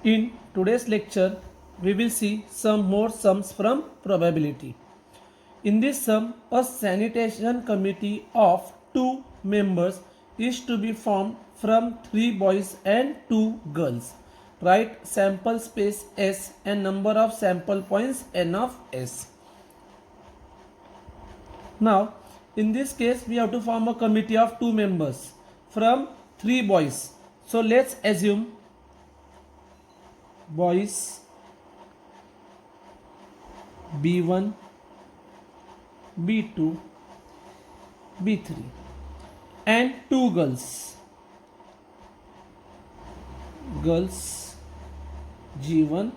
In today's lecture, we will see some more sums from probability. In this sum, a sanitation committee of 2 members is to be formed from 3 boys and 2 girls. Write sample space S and number of sample points n of S. Now, in this case, we have to form a committee of 2 members from 3 boys. So, let's assume boys B1, B2, B3 and 2 girls G1,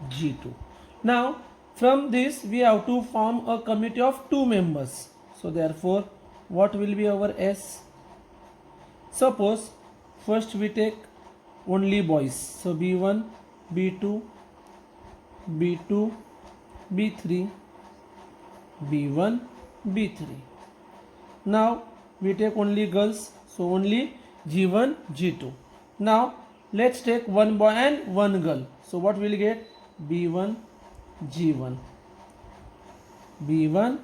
G2. Now from this we have to form a committee of 2 members. So therefore what will be our S? Suppose first we take only boys. So B1, B2, B2, B3, B1, B3. Now we take only girls, so only G1, G2. Now let's take one boy and one girl. So what will get? B1, G1, B1,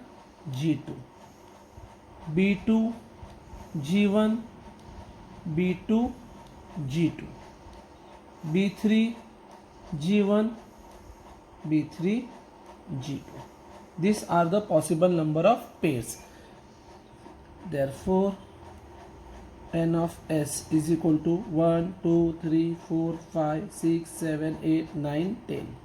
G2, B2, G1, B2, G2, B3, G1, B3, G2. These are the possible number of pairs. Therefore, n of S is equal to 1, 2, 3, 4, 5, 6, 7, 8, 9, 10.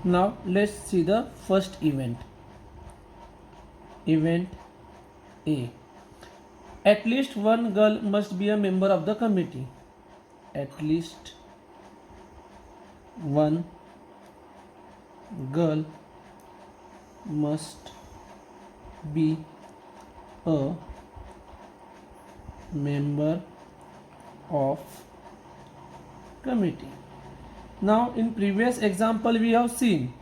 Now let's see the first event. Event A. At least one girl must be a member of the committee. At least one girl must be a member of committee. Now in previous example we have seen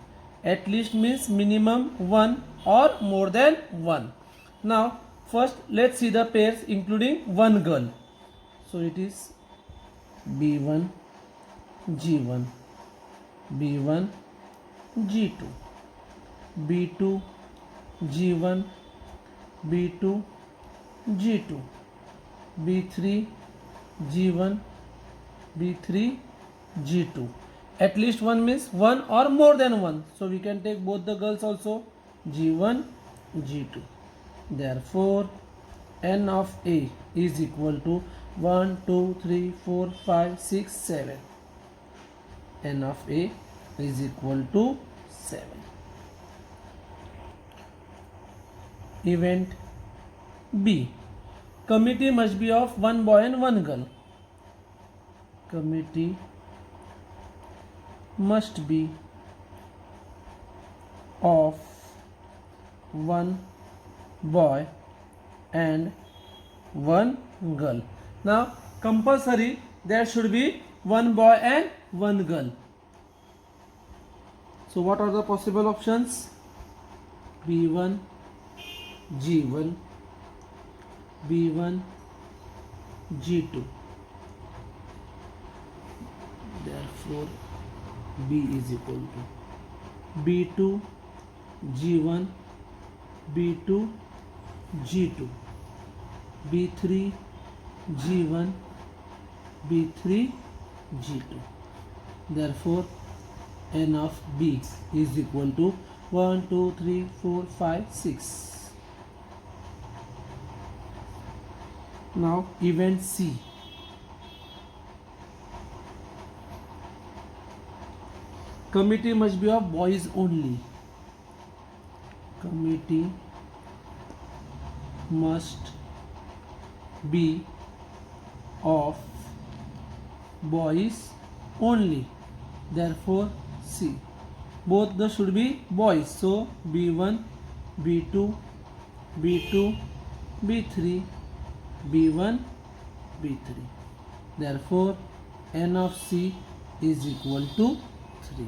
at least means minimum one or more than one. Now first let's see the pairs including one girl. So it is B1, G1, B1, G2, B2, G1, B2, G2, B3, G1, B3, G2. At least one means one or more than one. So we can take both the girls also, G1, G2. Therefore, n of A is equal to 1, 2, 3, 4, 5, 6, 7. N of A is equal to 7. Event B. Committee must be of one boy and one girl. Committee must be of one boy and one girl. Now compulsory there should be one boy and one girl. So what are the possible options? B1, G1, B1, G2. Therefore B is equal to B2, G1, B2, G2, B3, G1, B3, G2. Therefore n of B is equal to 1, 2, 3, 4, 5, 6. Now event C. Committee must be of boys only. Committee must be of boys only. Therefore C. Both the should be boys. So B1, B2, B2, B3, B1, B3. Therefore n of C is equal to 3.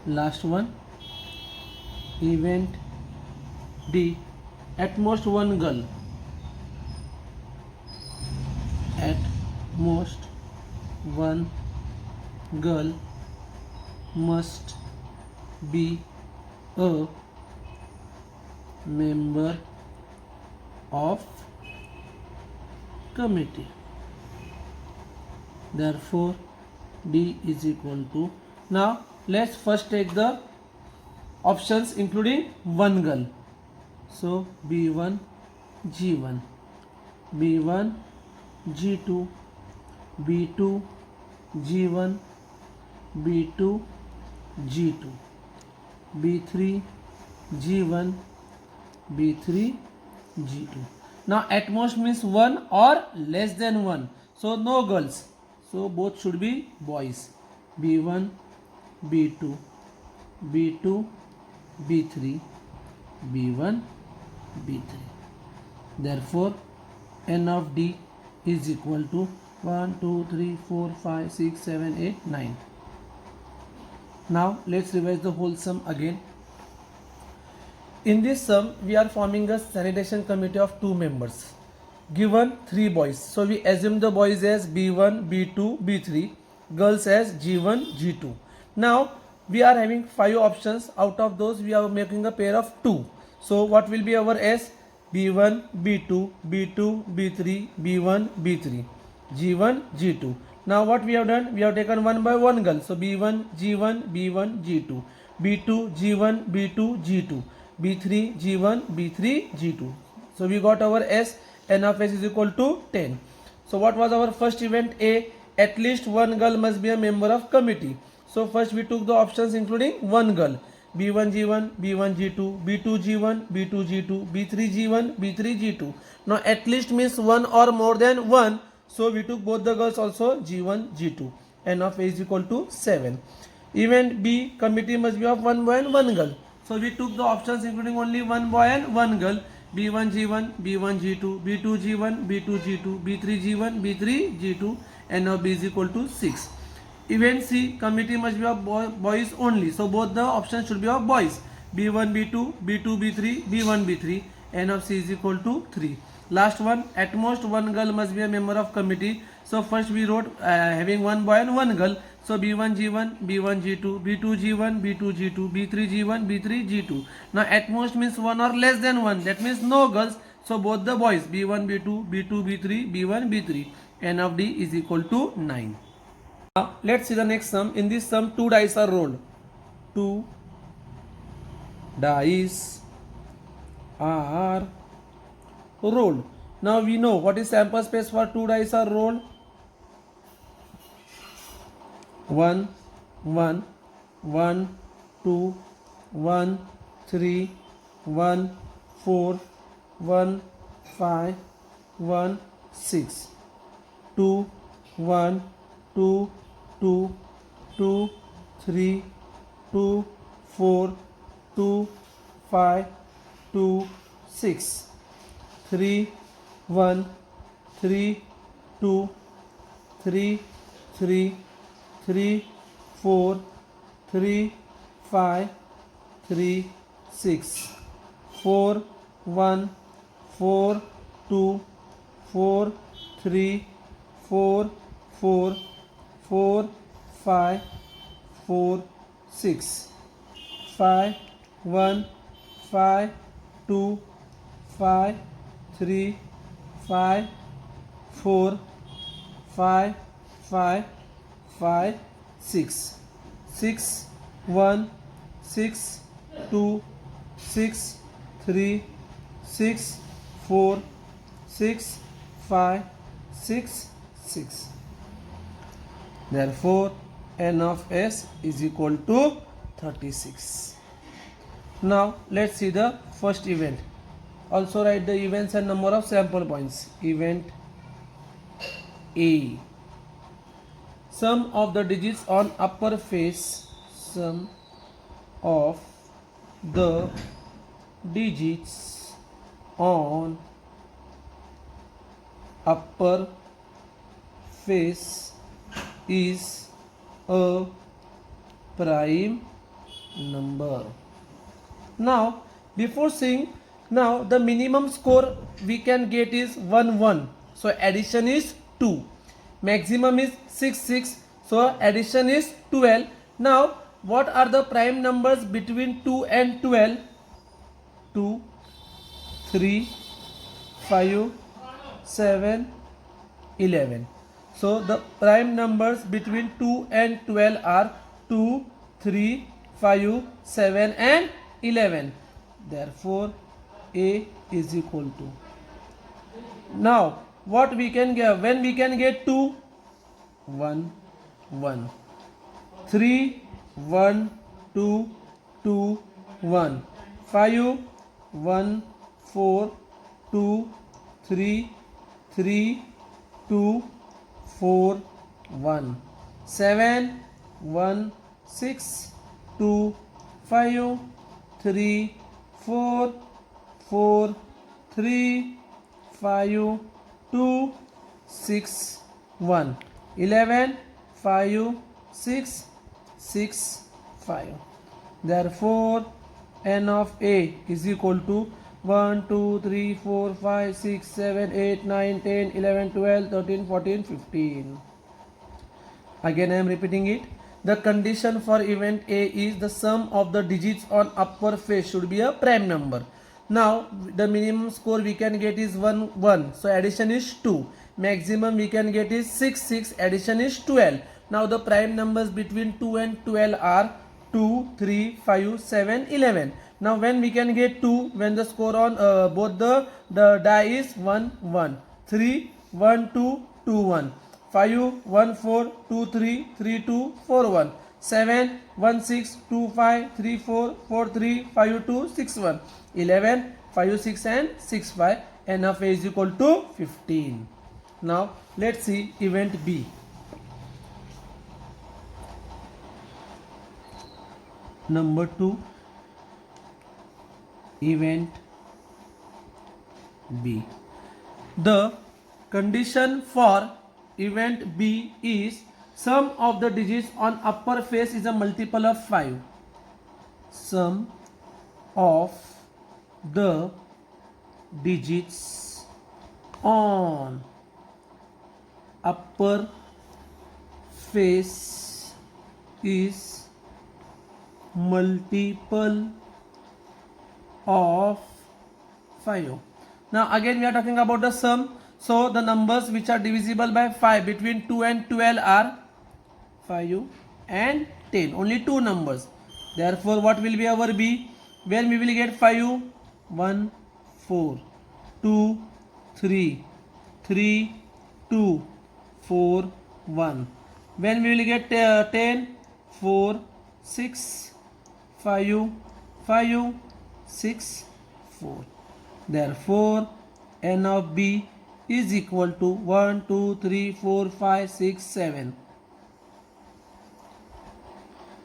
Last one, event D, at most one girl. most one girl must be a member of committee. Therefore D is equal to, now let's first take the options including one girl. So B1 G1, B1 G2, B2 G1, B2 G2, B3 G1, B3 G2. Now at most means one or less than one, so no girls, so both should be boys. B1 B2, B2 B3, B1 B3. Therefore N of D is equal to 1 2 3 4 5 6 7 8 9. Now let's revise the whole sum again. In this sum we are forming a sanitation committee of 2 members. Given 3 boys, so we assume the boys as B1 B2 B3, girls as G1 G2. Now we are having 5 options. Out of those we are making a pair of 2. So what will be our S? B1 B2 B2 B3 B1 B3, G1 G2. Now what we have done? We have taken one by one girl. So B1 G1 B1 G2, B2 G1 B2 G2, B3 G1 B3 G2. So we got our S. N of S is equal to 10. So what was our first event? A. At least one girl must be a member of committee. So first we took the options including one girl. B1 G1, B1 G2, B2 G1, B2 G2, B3 G1, B3 G2. Now at least means one or more than one. So we took both the girls also G1, G2. N of A is equal to 7. Event B, committee must be of one boy and one girl. So we took the options including only one boy and one girl. B1 G1, B1 G2, B2 G1, B2 G2, B3 G1, B3 G2. N of B is equal to 6. Event C, committee must be of boys only. So both the options should be of boys. B1 B2, B2 B3, B1 B3. N of C is equal to 3. Last one, at most one girl must be a member of committee. So first we wrote having one boy and one girl. So B1 G1, B1 G2, B2 G1, B2 G2, B3 G1, B3 G2. Now at most means one or less than one. That means no girls. So both the boys B1 B2, B2 B3, B1 B3. N of D is equal to 9. Now let's see the next sum. In this sum 2 dice are rolled. 2 dice are rolled. Now we know what is sample space for 2 dice are rolled. 1 1 1 2 1 3 1 4 1 5 1 6 2 1 2 2 2 3 2 4 2 5 2 6 3 1 3 2 3 3 3 4 3 5 3 6 4 1 4 2 4 3 4 4 4 5 4 6 5 1 5 2 5 3 5 4 5 5 5 6 6 1 6 2 6 3 6 4 6 5 6 6. Therefore N of S is equal to 36. Now let's see the first event. Also write the events and number of sample points. Event A. Sum of the digits on upper face. Sum of the digits on upper face is a prime number. Now before saying, now the minimum score we can get is 1 1. So addition is 2. maximum is 6, so addition is 12. Now what are the prime numbers between 2 and 12? 2, 3, 5, 7, 11. So the prime numbers between 2 and 12 are 2, 3, 5, 7 and 11. Therefore A is equal to. Now what we can get when we can get 2? 1, 1. 3, 1, 2, 2, 1. 5, 1, 4, 2, 3, 3, 2, 4, 1. 7, 1, 6, 2, 5, 3, 4, 4, 3, 5, 2, 6, 1. 11, 5, 6, 6, 5. Therefore n of A is equal to 1, 2, 3, 4, 5, 6, 7, 8, 9, 10, 11, 12, 13, 14, 15. Again I am repeating it. The condition for event A is the sum of the digits on upper face should be a prime number. Now the minimum score we can get is 1, 1. So addition is 2. Maximum we can get is 6, 6. Addition is 12. Now the prime numbers between 2 and 12 are 2, 3, 5, 7, 11. Now when we can get 2, when the score on both the die is 1, 1. 3, 1, 2, 2, 1. 5, 1, 4, 2, 3, 3, 2, 4, 1. 7, 1, 6, 2, 5, 3, 4, 4, 3, 5, 2, 6, 1. 11, 5, 6 and 6, 5. N of A is equal to 15. Now let's see event B. Number 2, event B. The condition for event B is sum of the digits on upper face is a multiple of 5. Sum of the digits on upper face is multiple of 5. Now again we are talking about the sum. So the numbers which are divisible by 5 between 2 and 12 are 5 and 10. Only two numbers. Therefore what will be our B? When we will get 5? 1, 4, 2, 3, 3, 2, 4, 1. When we will get 10? 4, 6, 5, 5, 6, 4. Therefore N of B is equal to 1, 2, 3, 4, 5, 6, 7.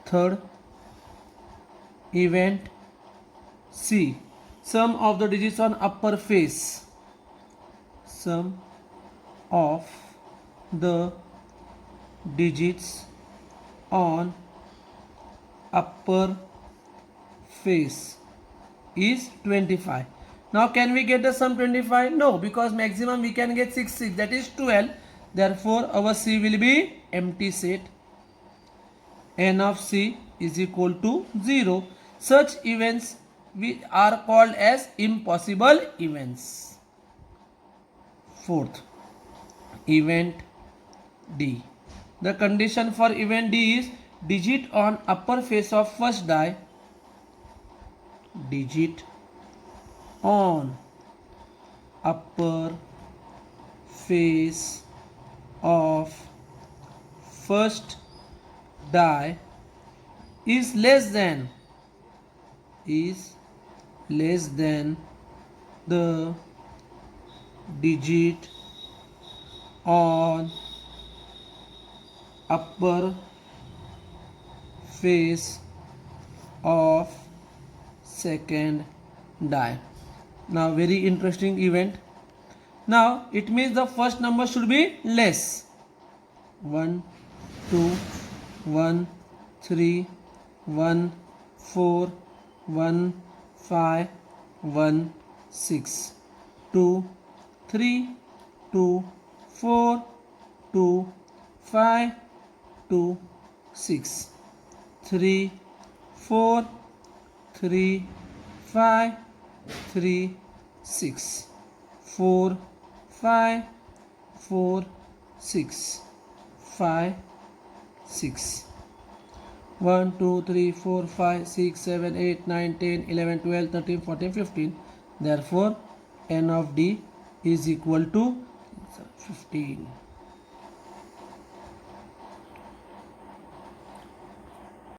Third, event C. Sum of the digits on upper face. Sum of the digits on upper face is 25. Now can we get the sum 25? No, because maximum we can get 6, 6, that is 12. Therefore our C will be empty set. N of C is equal to 0. Such events are called as impossible events. Fourth, event D. The condition for event D is digit on upper face of first die. Digit on upper face of first die is less than the digit on upper face of second die. Now very interesting event. Now it means the first number should be less. 1, 2, 1, 3, 1, 4, 1, 5, 1, 6, 2, 3, 2, 4, 2 5 2 6 3 4 3 5 3 6 4 5 4 6 5 6 1 2 3 4 5 6 7 8 9 10 11 12 13 14 15. Therefore n of D is equal to 15.